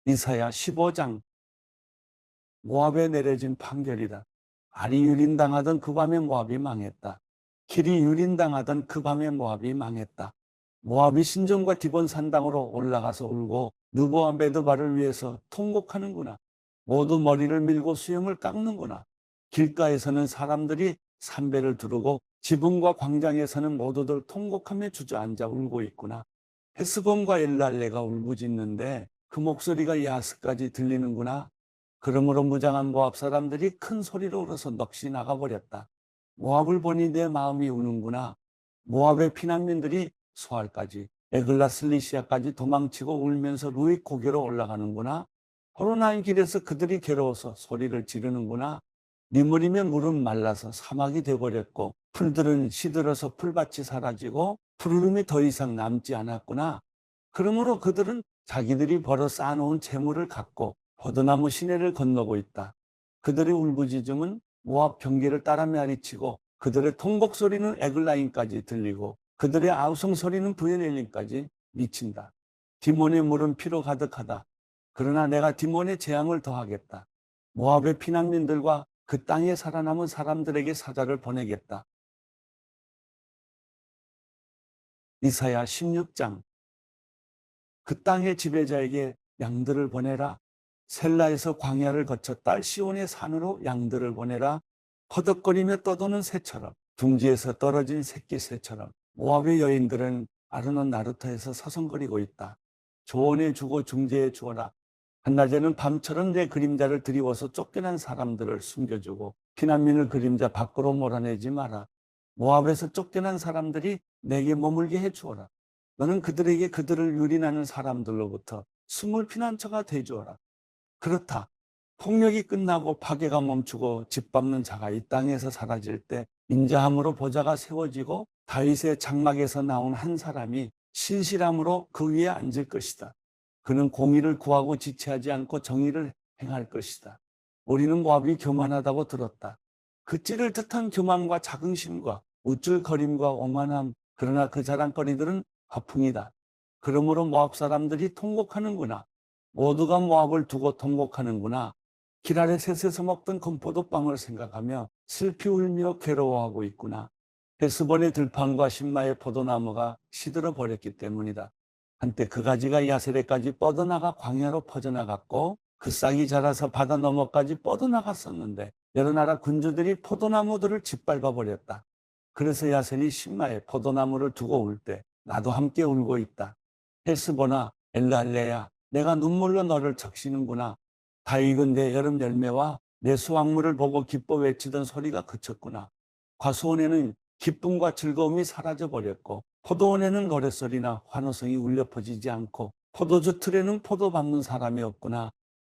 이사야 15장. 모압에 내려진 판결이다. 알이 유린당하던 그 밤에 모압이 망했다. 길이 유린당하던 그 밤에 모압이 망했다. 모압이 신전과 디본 산당으로 올라가서 울고 느보와 메드바를 위해서 통곡하는구나. 모두 머리를 밀고 수염을 깎는구나. 길가에서는 사람들이 삼배를 두르고 지붕과 광장에서는 모두들 통곡하며 주저앉아 울고 있구나. 헤스본과 엘랄레가 울부짖는데 그 목소리가 야스까지 들리는구나. 그러므로 무장한 모압 사람들이 큰 소리로 울어서 넋이 나가버렸다. 모압을 보니 내 마음이 우는구나. 모압의 피난민들이 소알까지 에글라슬리시아까지 도망치고 울면서 루익 고개로 올라가는구나. 호로나인 길에서 그들이 괴로워서 소리를 지르는구나. 니물이면 물은 말라서 사막이 되어버렸고 풀들은 시들어서 풀밭이 사라지고 푸르름이 더 이상 남지 않았구나. 그러므로 그들은 자기들이 벌어 쌓아놓은 재물을 갖고 포도나무 시내를 건너고 있다. 그들의 울부짖음은 모압 경계를 따라 메아리치고 그들의 통곡 소리는 에글라임까지 들리고 그들의 아우성 소리는 브에넬림까지 미친다. 디몬의 물은 피로 가득하다. 그러나 내가 디몬의 재앙을 더하겠다. 모압의 피난민들과 그 땅에 살아남은 사람들에게 사자를 보내겠다. 이사야 16장. 그 땅의 지배자에게 양들을 보내라. 셀라에서 광야를 거쳐 딸 시온의 산으로 양들을 보내라. 허덕거리며 떠도는 새처럼 둥지에서 떨어진 새끼 새처럼 모압의 여인들은 아르논 나루터에서 서성거리고 있다. 조언해 주고 중재해 주어라. 한낮에는 밤처럼 내 그림자를 드리워서 쫓겨난 사람들을 숨겨주고 피난민을 그림자 밖으로 몰아내지 마라. 모압에서 쫓겨난 사람들이 내게 머물게 해 주어라. 너는 그들에게 그들을 유린하는 사람들로부터 숨을 피난처가 돼 주어라. 그렇다. 폭력이 끝나고 파괴가 멈추고 짓밟는 자가 이 땅에서 사라질 때 인자함으로 보좌가 세워지고 다윗의 장막에서 나온 한 사람이 신실함으로 그 위에 앉을 것이다. 그는 공의를 구하고 지체하지 않고 정의를 행할 것이다. 우리는 모압이 교만하다고 들었다. 그 찌를 듯한 교만과 자긍심과 우쭐거림과 오만함, 그러나 그 자랑거리들은 허풍이다. 그러므로 모압 사람들이 통곡하는구나. 모두가 모압을 두고 통곡하는구나. 길 아래 셋에서 먹던 건포도빵을 생각하며 슬피 울며 괴로워하고 있구나. 헤스본의 들판과 신마의 포도나무가 시들어 버렸기 때문이다. 한때 그 가지가 야세레까지 뻗어나가 광야로 퍼져나갔고 그 싹이 자라서 바다 너머까지 뻗어나갔었는데 여러 나라 군주들이 포도나무들을 짓밟아 버렸다. 그래서 야셀이 신마에 포도나무를 두고 울 때 나도 함께 울고 있다. 헤스본아, 엘랄레야, 내가 눈물로 너를 적시는구나. 다 익은 내 여름 열매와 내 수확물을 보고 기뻐 외치던 소리가 그쳤구나. 과수원에는 기쁨과 즐거움이 사라져 버렸고 포도원에는 노랫소리나 환호성이 울려 퍼지지 않고 포도주 틀에는 포도 밟는 사람이 없구나.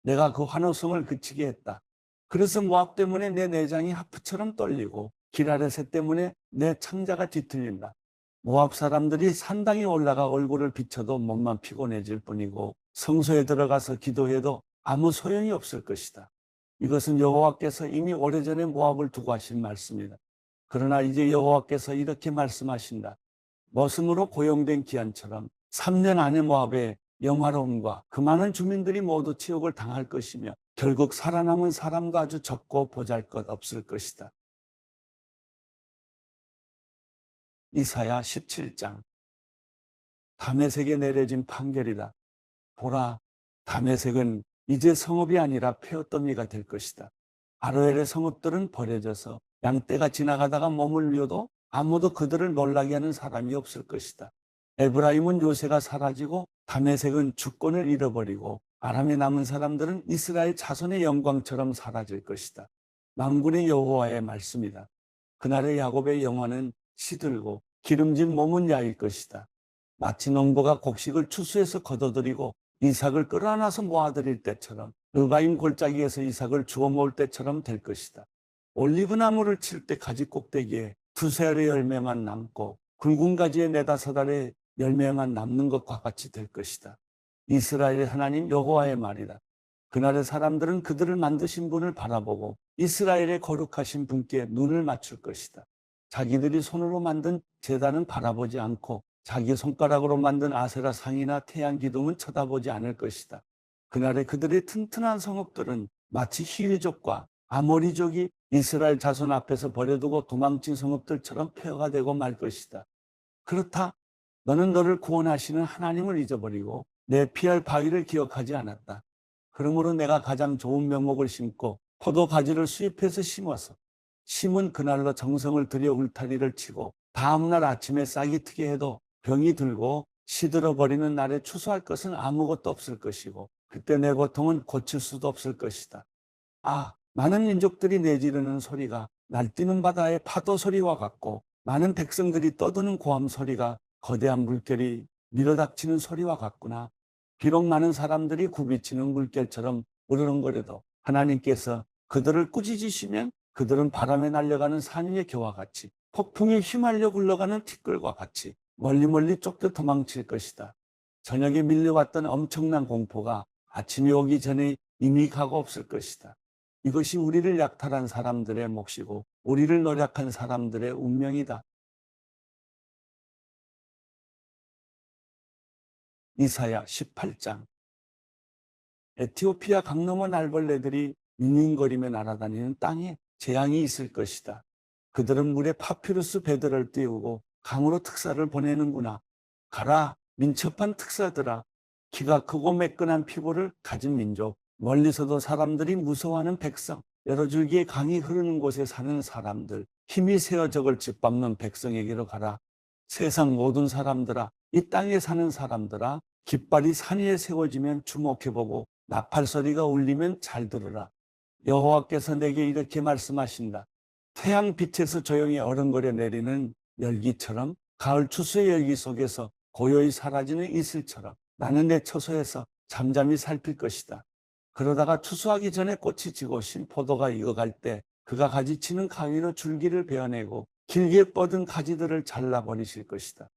내가 그 환호성을 그치게 했다. 그래서 모압 때문에 내 내장이 하프처럼 떨리고 길 아래 새 때문에 내 창자가 뒤틀린다. 모압 사람들이 산당에 올라가 얼굴을 비춰도 몸만 피곤해질 뿐이고 성소에 들어가서 기도해도 아무 소용이 없을 것이다. 이것은 여호와께서 이미 오래전에 모압을 두고 하신 말씀이다. 그러나 이제 여호와께서 이렇게 말씀하신다. 머슴으로 고용된 기한처럼 3년 안에 모압의 영화로움과 그 많은 주민들이 모두 치욕을 당할 것이며 결국 살아남은 사람도 아주 적고 보잘것없을 것이다. 이사야 17장. 다메섹에 내려진 판결이다. 보라, 다메섹은 이제 성읍이 아니라 폐허더미가 될 것이다. 아로엘의 성읍들은 버려져서 양떼가 지나가다가 머물려도 아무도 그들을 놀라게 하는 사람이 없을 것이다. 에브라임은 요새가 사라지고 다메섹은 주권을 잃어버리고 아람에 남은 사람들은 이스라엘 자손의 영광처럼 사라질 것이다. 만군의 여호와의 말씀이다. 그날의 야곱의 영혼은 시들고 기름진 몸은 야일 것이다. 마치 농부가 곡식을 추수해서 걷어들이고 이삭을 끌어안아서 모아들일 때처럼 르바임 골짜기에서 이삭을 주워 모을 때처럼 될 것이다. 올리브 나무를 칠 때 가지 꼭대기에 두세 알의 열매만 남고 굵은 가지에 네다섯 알의 열매만 남는 것과 같이 될 것이다. 이스라엘의 하나님 여호와의 말이다. 그날의 사람들은 그들을 만드신 분을 바라보고 이스라엘의 거룩하신 분께 눈을 맞출 것이다. 자기들이 손으로 만든 제단은 바라보지 않고 자기 손가락으로 만든 아세라 상이나 태양 기둥은 쳐다보지 않을 것이다. 그날의 그들의 튼튼한 성읍들은 마치 히위족과 아모리족이 이스라엘 자손 앞에서 버려두고 도망친 성읍들처럼 폐허가 되고 말 것이다. 그렇다. 너는 너를 구원하시는 하나님을 잊어버리고 내 피할 바위를 기억하지 않았다. 그러므로 내가 가장 좋은 묘목을 심고 포도 가지를 수입해서 심어서 심은 그날로 정성을 들여 울타리를 치고 다음날 아침에 싹이 트게 해도 병이 들고 시들어 버리는 날에 추수할 것은 아무것도 없을 것이고 그때 내 고통은 고칠 수도 없을 것이다. 아, 많은 민족들이 내지르는 소리가 날뛰는 바다의 파도 소리와 같고 많은 백성들이 떠드는 고함 소리가 거대한 물결이 밀어닥치는 소리와 같구나. 비록 많은 사람들이 굽이치는 물결처럼 우르렁거려도 하나님께서 그들을 꾸짖으시면 그들은 바람에 날려가는 산 위의 겨와 같이 폭풍에 휘말려 굴러가는 티끌과 같이 멀리 멀리 쫓겨 도망칠 것이다. 저녁에 밀려왔던 엄청난 공포가 아침이 오기 전에 이미 가고 없을 것이다. 이것이 우리를 약탈한 사람들의 몫이고 우리를 노력한 사람들의 운명이다. 이사야 18장. 에티오피아 강 너머 날벌레들이 윙윙거리며 날아다니는 땅에 재앙이 있을 것이다. 그들은 물에 파피루스 배들을 띄우고 강으로 특사를 보내는구나. 가라, 민첩한 특사들아. 키가 크고 매끈한 피부를 가진 민족, 멀리서도 사람들이 무서워하는 백성, 여러 줄기의 강이 흐르는 곳에 사는 사람들, 힘이 세어 적을 짓밟는 백성에게로 가라. 세상 모든 사람들아, 이 땅에 사는 사람들아, 깃발이 산 위에 세워지면 주목해보고 나팔 소리가 울리면 잘 들으라. 여호와께서 내게 이렇게 말씀하신다. 태양 빛에서 조용히 어른거려 내리는 열기처럼 가을 추수의 열기 속에서 고요히 사라지는 이슬처럼 나는 내 처소에서 잠잠히 살필 것이다. 그러다가 추수하기 전에 꽃이 지고 신 포도가 익어갈 때 그가 가지치는 가위로 줄기를 베어내고 길게 뻗은 가지들을 잘라버리실 것이다.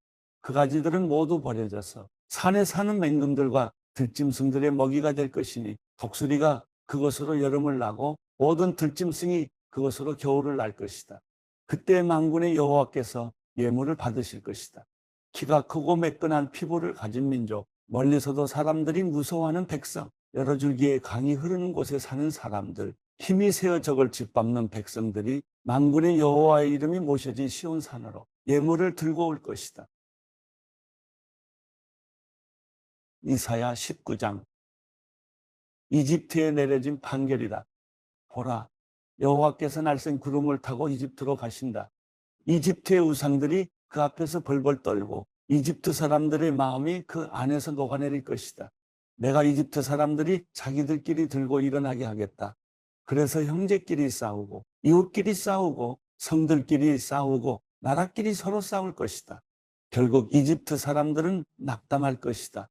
그 가지들은 모두 버려져서 산에 사는 맹금들과 들짐승들의 먹이가 될 것이니 독수리가 그것으로 여름을 나고 모든 들짐승이 그것으로 겨울을 날 것이다. 그때 만군의 여호와께서 예물을 받으실 것이다. 키가 크고 매끈한 피부를 가진 민족, 멀리서도 사람들이 무서워하는 백성, 여러 줄기의 강이 흐르는 곳에 사는 사람들, 힘이 세어 적을 짓밟는 백성들이 만군의 여호와의 이름이 모셔진 시온산으로 예물을 들고 올 것이다. 이사야 19장. 이집트에 내려진 판결이다. 보라, 여호와께서 날쌘 구름을 타고 이집트로 가신다. 이집트의 우상들이 그 앞에서 벌벌 떨고 이집트 사람들의 마음이 그 안에서 녹아내릴 것이다. 내가 이집트 사람들이 자기들끼리 들고 일어나게 하겠다. 그래서 형제끼리 싸우고 이웃끼리 싸우고 성들끼리 싸우고 나라끼리 서로 싸울 것이다. 결국 이집트 사람들은 낙담할 것이다.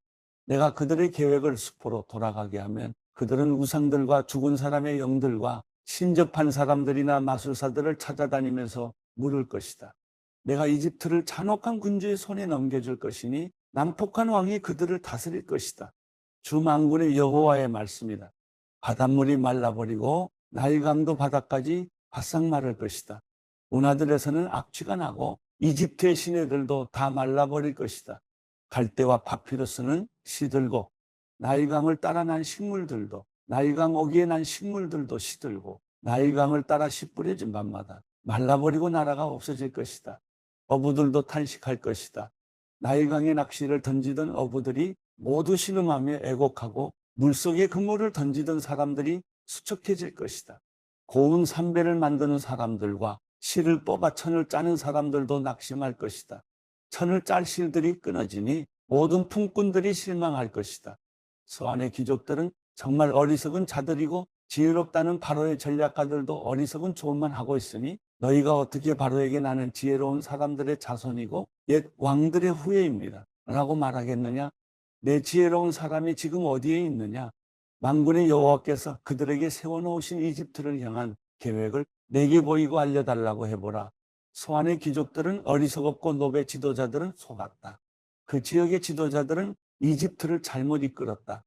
내가 그들의 계획을 수포로 돌아가게 하면 그들은 우상들과 죽은 사람의 영들과 신접한 사람들이나 마술사들을 찾아다니면서 물을 것이다. 내가 이집트를 잔혹한 군주의 손에 넘겨줄 것이니 난폭한 왕이 그들을 다스릴 것이다. 주 만군의 여호와의 말씀이다. 바닷물이 말라버리고 나일강도 바다까지 바싹 마를 것이다. 운하들에서는 악취가 나고 이집트의 시내들도 다 말라버릴 것이다. 갈대와 파피루스는 시들고 나일강을 따라 난 식물들도 나일강 오기에 난 식물들도 시들고 나일강을 따라 씨 뿌려진 밤마다 말라버리고 나라가 없어질 것이다. 어부들도 탄식할 것이다. 나일강에 낚시를 던지던 어부들이 모두 신음하며 애곡하고 물속에 그물을 던지던 사람들이 수척해질 것이다. 고운 삼배를 만드는 사람들과 실을 뽑아 천을 짜는 사람들도 낙심할 것이다. 천을 짤 실들이 끊어지니 모든 품꾼들이 실망할 것이다. 서안의 귀족들은 정말 어리석은 자들이고 지혜롭다는 바로의 전략가들도 어리석은 조언만 하고 있으니 너희가 어떻게 바로에게 나는 지혜로운 사람들의 자손이고 옛 왕들의 후예입니다 라고 말하겠느냐? 내 지혜로운 사람이 지금 어디에 있느냐? 만군의 여호와께서 그들에게 세워놓으신 이집트를 향한 계획을 내게 보이고 알려달라고 해보라. 소안의 귀족들은 어리석었고 노베 지도자들은 속았다. 그 지역의 지도자들은 이집트를 잘못 이끌었다.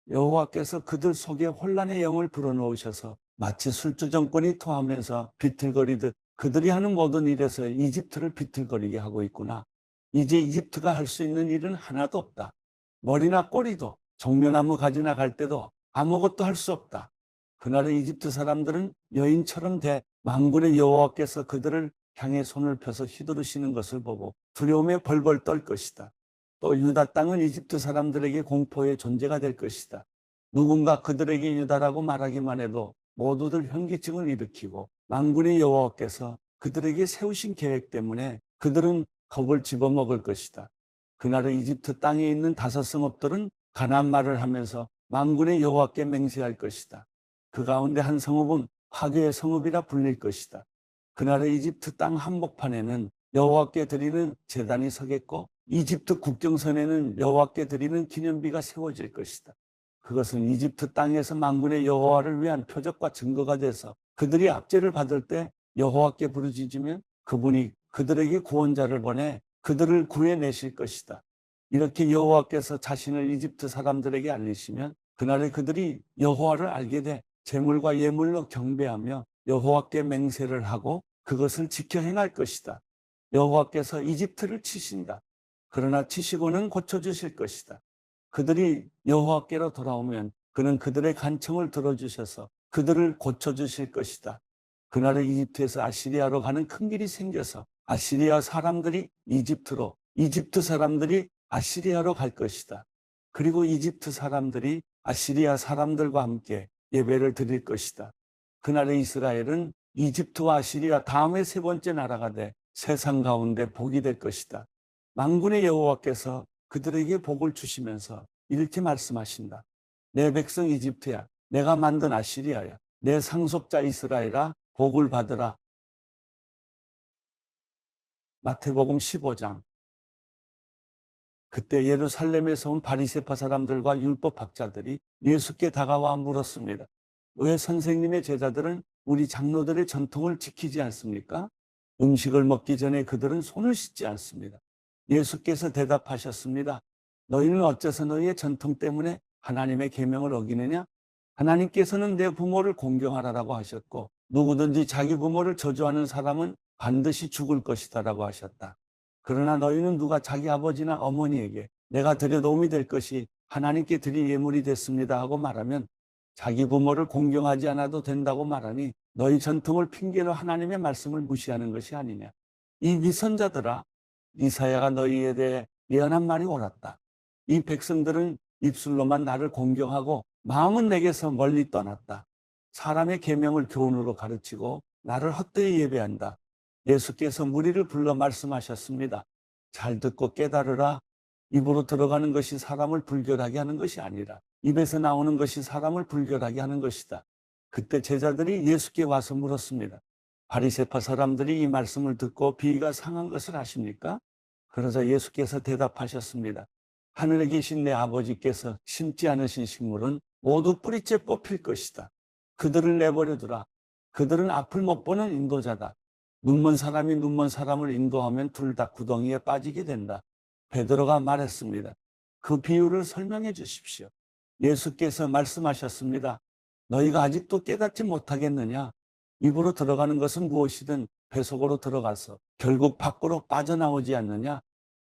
여호와께서 그들 속에 혼란의 영을 불어넣으셔서 마치 술주 정권이 토하면서 비틀거리듯 그들이 하는 모든 일에서 이집트를 비틀거리게 하고 있구나. 이제 이집트가 할 수 있는 일은 하나도 없다. 머리나 꼬리도 종려나무 가지나 갈 때도 아무것도 할 수 없다. 그날의 이집트 사람들은 여인처럼 만군의 여호와께서 그들을 향해 손을 펴서 휘두르시는 것을 보고 두려움에 벌벌 떨 것이다. 또 유다 땅은 이집트 사람들에게 공포의 존재가 될 것이다. 누군가 그들에게 유다라고 말하기만 해도 모두들 현기증을 일으키고 만군의 여호와께서 그들에게 세우신 계획 때문에 그들은 겁을 집어먹을 것이다. 그날의 이집트 땅에 있는 5성읍들은 가나안 말을 하면서 만군의 여호와께 맹세할 것이다. 그 가운데 한 성읍은 화교의 성읍이라 불릴 것이다. 그날의 이집트 땅 한복판에는 여호와께 드리는 제단이 서겠고 이집트 국경선에는 여호와께 드리는 기념비가 세워질 것이다. 그것은 이집트 땅에서 만군의 여호와를 위한 표적과 증거가 돼서 그들이 압제를 받을 때 여호와께 부르짖으면 그분이 그들에게 구원자를 보내 그들을 구해내실 것이다. 이렇게 여호와께서 자신을 이집트 사람들에게 알리시면 그날에 그들이 여호와를 알게 돼 제물과 예물로 경배하며 여호와께 맹세를 하고 그것을 지켜 행할 것이다. 여호와께서 이집트를 치신다. 그러나 치시고는 고쳐주실 것이다. 그들이 여호와께로 돌아오면 그는 그들의 간청을 들어주셔서 그들을 고쳐주실 것이다. 그날에 이집트에서 아시리아로 가는 큰 길이 생겨서 아시리아 사람들이 이집트로, 이집트 사람들이 아시리아로 갈 것이다. 그리고 이집트 사람들이 아시리아 사람들과 함께 예배를 드릴 것이다. 그날의 이스라엘은 이집트와 아시리아 다음에 3번째 나라가 돼 세상 가운데 복이 될 것이다. 만군의 여호와께서 그들에게 복을 주시면서 이렇게 말씀하신다. 내 백성 이집트야, 내가 만든 아시리아야, 내 상속자 이스라엘아, 복을 받으라. 마태복음 15장. 그때 예루살렘에서 온 바리새파 사람들과 율법 학자들이 예수께 다가와 물었습니다. 왜 선생님의 제자들은 우리 장로들의 전통을 지키지 않습니까? 음식을 먹기 전에 그들은 손을 씻지 않습니다. 예수께서 대답하셨습니다. 너희는 어째서 너희의 전통 때문에 하나님의 계명을 어기느냐? 하나님께서는 내 부모를 공경하라라고 하셨고 누구든지 자기 부모를 저주하는 사람은 반드시 죽을 것이다라고 하셨다. 그러나 너희는 누가 자기 아버지나 어머니에게 내가 드려 도움이 될 것이 하나님께 드릴 예물이 됐습니다 하고 말하면 자기 부모를 공경하지 않아도 된다고 말하니 너희 전통을 핑계로 하나님의 말씀을 무시하는 것이 아니냐. 이 미선자들아, 이사야가 너희에 대해 예언한 말이 옳았다. 이 백성들은 입술로만 나를 공경하고 마음은 내게서 멀리 떠났다. 사람의 계명을 교훈으로 가르치고 나를 헛되이 예배한다. 예수께서 무리를 불러 말씀하셨습니다. 잘 듣고 깨달으라. 입으로 들어가는 것이 사람을 불결하게 하는 것이 아니라 입에서 나오는 것이 사람을 불결하게 하는 것이다. 그때 제자들이 예수께 와서 물었습니다. 바리새파 사람들이 이 말씀을 듣고 비위가 상한 것을 아십니까? 그러자 예수께서 대답하셨습니다. 하늘에 계신 내 아버지께서 심지 않으신 식물은 모두 뿌리째 뽑힐 것이다. 그들을 내버려 두라. 그들은 앞을 못 보는 인도자다. 눈먼 사람이 눈먼 사람을 인도하면 둘 다 구덩이에 빠지게 된다. 베드로가 말했습니다. 그 비유를 설명해 주십시오. 예수께서 말씀하셨습니다. 너희가 아직도 깨닫지 못하겠느냐? 입으로 들어가는 것은 무엇이든 배 속으로 들어가서 결국 밖으로 빠져나오지 않느냐?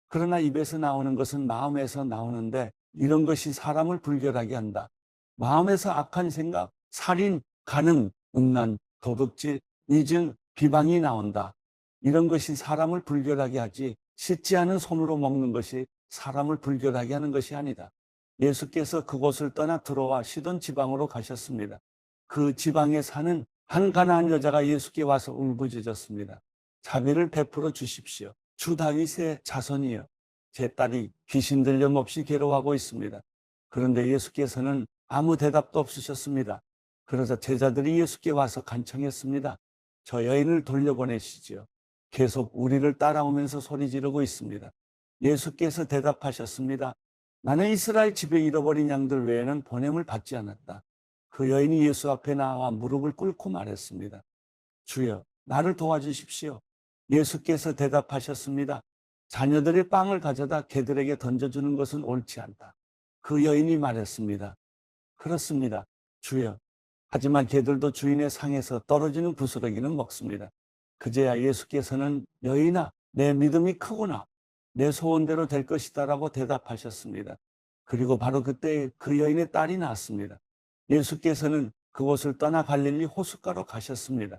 그러나 입에서 나오는 것은 마음에서 나오는데 이런 것이 사람을 불결하게 한다. 마음에서 악한 생각, 살인, 간음, 음란, 도둑질, 이증, 비방이 나온다. 이런 것이 사람을 불결하게 하지 씻지 않은 손으로 먹는 것이 사람을 불결하게 하는 것이 아니다. 예수께서 그곳을 떠나 들어와 시돈 지방으로 가셨습니다. 그 지방에 사는 한 가나안 여자가 예수께 와서 울부짖었습니다. 자비를 베풀어 주십시오. 주 다윗의 자손이여, 제 딸이 귀신 들림 없이 괴로워하고 있습니다. 그런데 예수께서는 아무 대답도 없으셨습니다. 그러자 제자들이 예수께 와서 간청했습니다. 저 여인을 돌려보내시지요. 계속 우리를 따라오면서 소리 지르고 있습니다. 예수께서 대답하셨습니다. 나는 이스라엘 집에 잃어버린 양들 외에는 보냄을 받지 않았다. 그 여인이 예수 앞에 나와 무릎을 꿇고 말했습니다. 주여, 나를 도와주십시오. 예수께서 대답하셨습니다. 자녀들의 빵을 가져다 개들에게 던져주는 것은 옳지 않다. 그 여인이 말했습니다. 그렇습니다. 주여. 하지만 개들도 주인의 상에서 떨어지는 부스러기는 먹습니다. 그제야 예수께서는 여인아, 내 믿음이 크구나. 내 소원대로 될 것이다 라고 대답하셨습니다. 그리고 바로 그때 그 여인의 딸이 낳았습니다. 예수께서는 그곳을 떠나 갈릴리 호숫가로 가셨습니다.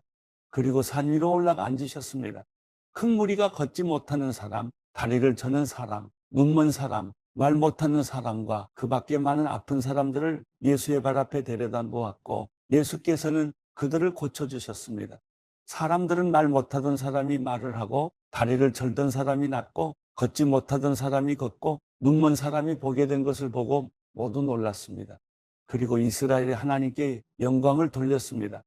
그리고 산 위로 올라가 앉으셨습니다. 큰 무리가 걷지 못하는 사람, 다리를 저는 사람, 눈먼 사람, 말 못하는 사람과 그 밖에 많은 아픈 사람들을 예수의 발 앞에 데려다 놓았고 예수께서는 그들을 고쳐주셨습니다. 사람들은 말 못하던 사람이 말을 하고 다리를 절던 사람이 낫고 걷지 못하던 사람이 걷고 눈먼 사람이 보게 된 것을 보고 모두 놀랐습니다. 그리고 이스라엘의 하나님께 영광을 돌렸습니다.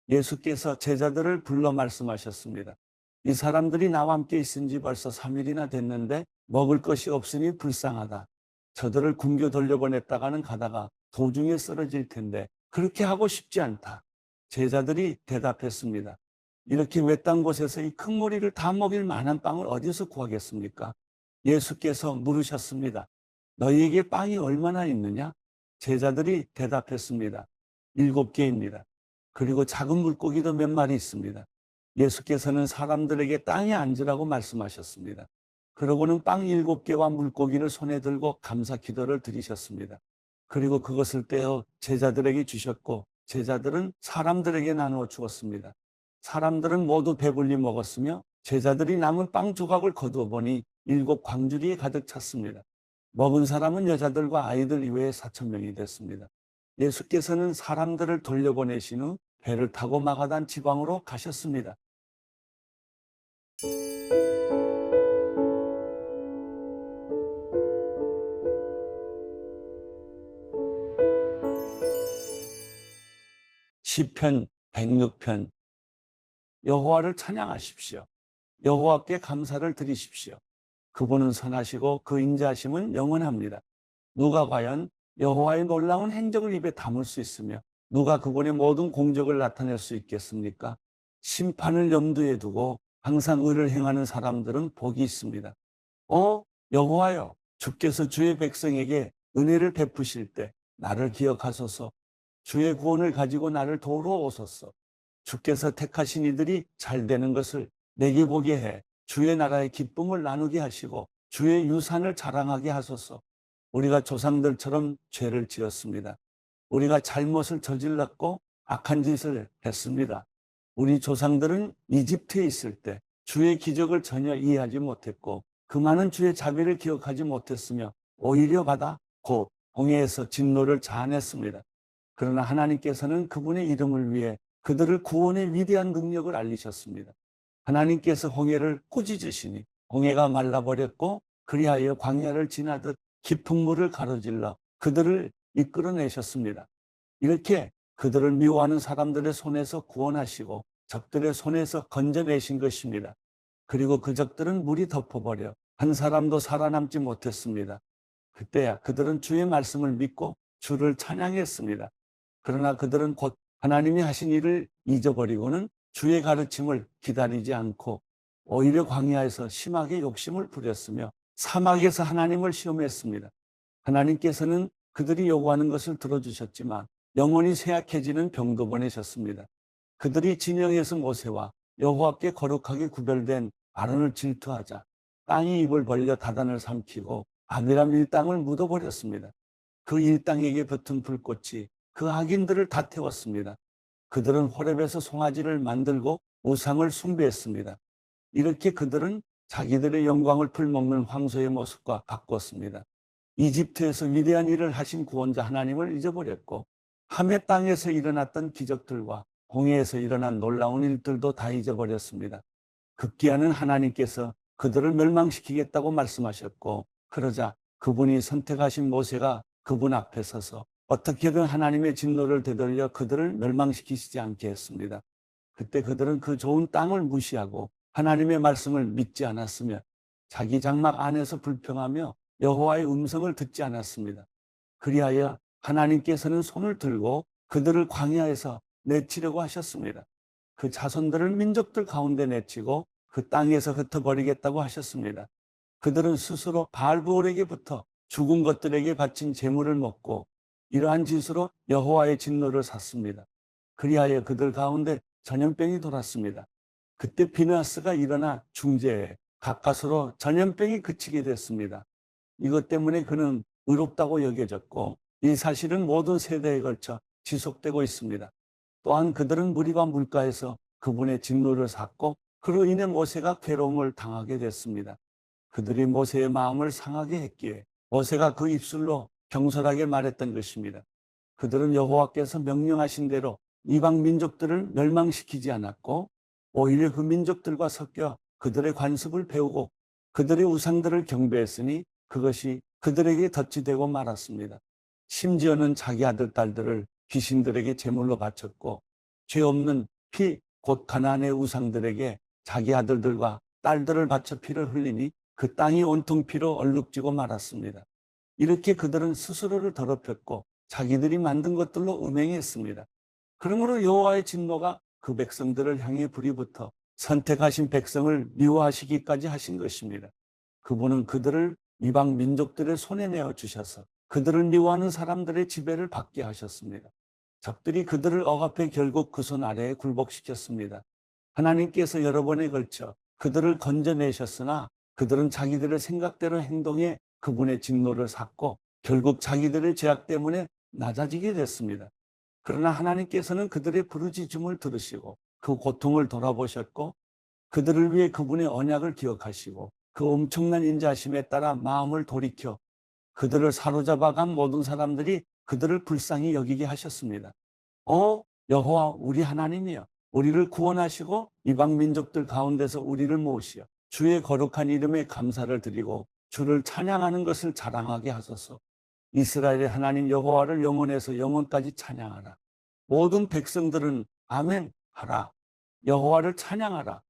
예수께서 제자들을 불러 말씀하셨습니다. 이 사람들이 나와 함께 있은 지 벌써 3일이나 됐는데 먹을 것이 없으니 불쌍하다. 저들을 굶겨 돌려보냈다가는 가다가 도중에 쓰러질 텐데 그렇게 하고 싶지 않다. 제자들이 대답했습니다. 이렇게 외딴 곳에서 이 큰 무리를 다 먹일 만한 빵을 어디서 구하겠습니까? 예수께서 물으셨습니다. 너희에게 빵이 얼마나 있느냐? 제자들이 대답했습니다. 7개입니다. 그리고 작은 물고기도 몇 마리 있습니다. 예수께서는 사람들에게 땅에 앉으라고 말씀하셨습니다. 그러고는 빵 7개와 물고기를 손에 들고 감사 기도를 드리셨습니다. 그리고 그것을 떼어 제자들에게 주셨고 제자들은 사람들에게 나누어 주었습니다. 사람들은 모두 배불리 먹었으며 제자들이 남은 빵 조각을 거두어 보니 7광주리에 가득 찼습니다. 먹은 사람은 여자들과 아이들 이외에 4,000명이 됐습니다. 예수께서는 사람들을 돌려보내신 후 배를 타고 마가단 지방으로 가셨습니다. 시편 106편. 여호와를 찬양하십시오. 여호와께 감사를 드리십시오. 그분은 선하시고 그 인자하심은 영원합니다. 누가 과연 여호와의 놀라운 행적을 입에 담을 수 있으며 누가 그분의 모든 공적을 나타낼 수 있겠습니까? 심판을 염두에 두고 항상 의를 행하는 사람들은 복이 있습니다. 여호와여, 주께서 주의 백성에게 은혜를 베푸실 때 나를 기억하소서. 주의 구원을 가지고 나를 도우러 오소서. 주께서 택하신 이들이 잘 되는 것을 내게 보게 해 주의 나라의 기쁨을 나누게 하시고 주의 유산을 자랑하게 하소서. 우리가 조상들처럼 죄를 지었습니다. 우리가 잘못을 저질렀고 악한 짓을 했습니다. 우리 조상들은 이집트에 있을 때 주의 기적을 전혀 이해하지 못했고 그 많은 주의 자비를 기억하지 못했으며 오히려 받아 곧 홍해에서 진노를 자아냈습니다. 그러나 하나님께서는 그분의 이름을 위해 그들을 구원의 위대한 능력을 알리셨습니다. 하나님께서 홍해를 꾸짖으시니 홍해가 말라버렸고 그리하여 광야를 지나듯 깊은 물을 가로질러 그들을 이끌어내셨습니다. 이렇게 그들을 미워하는 사람들의 손에서 구원하시고 적들의 손에서 건져내신 것입니다. 그리고 그 적들은 물이 덮어버려 한 사람도 살아남지 못했습니다. 그때야 그들은 주의 말씀을 믿고 주를 찬양했습니다. 그러나 그들은 곧 하나님이 하신 일을 잊어버리고는 주의 가르침을 기다리지 않고 오히려 광야에서 심하게 욕심을 부렸으며 사막에서 하나님을 시험했습니다. 하나님께서는 그들이 요구하는 것을 들어주셨지만 영혼이 쇠약해지는 병도 보내셨습니다. 그들이 진영에서 모세와 여호와께 거룩하게 구별된 아론을 질투하자 땅이 입을 벌려 다단을 삼키고 아비람 일당을 묻어버렸습니다. 그 일당에게 붙은 불꽃이 그 악인들을 다 태웠습니다. 그들은 호렙에서 송아지를 만들고 우상을 숭배했습니다. 이렇게 그들은 자기들의 영광을 풀먹는 황소의 모습과 바꿨습니다. 이집트에서 위대한 일을 하신 구원자 하나님을 잊어버렸고 하메 땅에서 일어났던 기적들과 홍해에서 일어난 놀라운 일들도 다 잊어버렸습니다. 급기야는 하나님께서 그들을 멸망시키겠다고 말씀하셨고 그러자 그분이 선택하신 모세가 그분 앞에 서서 어떻게든 하나님의 진노를 되돌려 그들을 멸망시키시지 않게 했습니다. 그때 그들은 그 좋은 땅을 무시하고 하나님의 말씀을 믿지 않았으며 자기 장막 안에서 불평하며 여호와의 음성을 듣지 않았습니다. 그리하여 하나님께서는 손을 들고 그들을 광야에서 내치려고 하셨습니다. 그 자손들을 민족들 가운데 내치고 그 땅에서 흩어버리겠다고 하셨습니다. 그들은 스스로 바알브올에게부터 죽은 것들에게 바친 제물을 먹고 이러한 짓으로 여호와의 진노를 샀습니다. 그리하여 그들 가운데 전염병이 돌았습니다. 그때 비느하스가 일어나 중재해 가까스로 전염병이 그치게 됐습니다. 이것 때문에 그는 의롭다고 여겨졌고 이 사실은 모든 세대에 걸쳐 지속되고 있습니다. 또한 그들은 무리와 물가에서 그분의 진노를 샀고 그로 인해 모세가 괴로움을 당하게 됐습니다. 그들이 모세의 마음을 상하게 했기에 모세가 그 입술로 경솔하게 말했던 것입니다. 그들은 여호와께서 명령하신 대로 이방 민족들을 멸망시키지 않았고 오히려 그 민족들과 섞여 그들의 관습을 배우고 그들의 우상들을 경배했으니 그것이 그들에게 덫이 되고 말았습니다. 심지어는 자기 아들 딸들을 귀신들에게 제물로 바쳤고 죄 없는 피 곧 가나안의 우상들에게 자기 아들들과 딸들을 바쳐 피를 흘리니 그 땅이 온통 피로 얼룩지고 말았습니다. 이렇게 그들은 스스로를 더럽혔고 자기들이 만든 것들로 음행했습니다. 그러므로 여호와의 진노가 그 백성들을 향해 불이 붙어 선택하신 백성을 미워하시기까지 하신 것입니다. 그분은 그들을 이방 민족들의 손에 내어 주셔서 그들을 미워하는 사람들의 지배를 받게 하셨습니다. 적들이 그들을 억압해 결국 그 손 아래에 굴복시켰습니다. 하나님께서 여러 번에 걸쳐 그들을 건져내셨으나 그들은 자기들의 생각대로 행동해 그분의 진노를 샀고 결국 자기들의 죄악 때문에 낮아지게 됐습니다. 그러나 하나님께서는 그들의 부르짖음을 들으시고 그 고통을 돌아보셨고 그들을 위해 그분의 언약을 기억하시고 그 엄청난 인자하심에 따라 마음을 돌이켜 그들을 사로잡아간 모든 사람들이 그들을 불쌍히 여기게 하셨습니다. 여호와 우리 하나님이여, 우리를 구원하시고 이방 민족들 가운데서 우리를 모으시어 주의 거룩한 이름에 감사를 드리고 주를 찬양하는 것을 자랑하게 하소서. 이스라엘의 하나님 여호와를 영원에서 영원까지 찬양하라. 모든 백성들은 아멘 하라. 여호와를 찬양하라.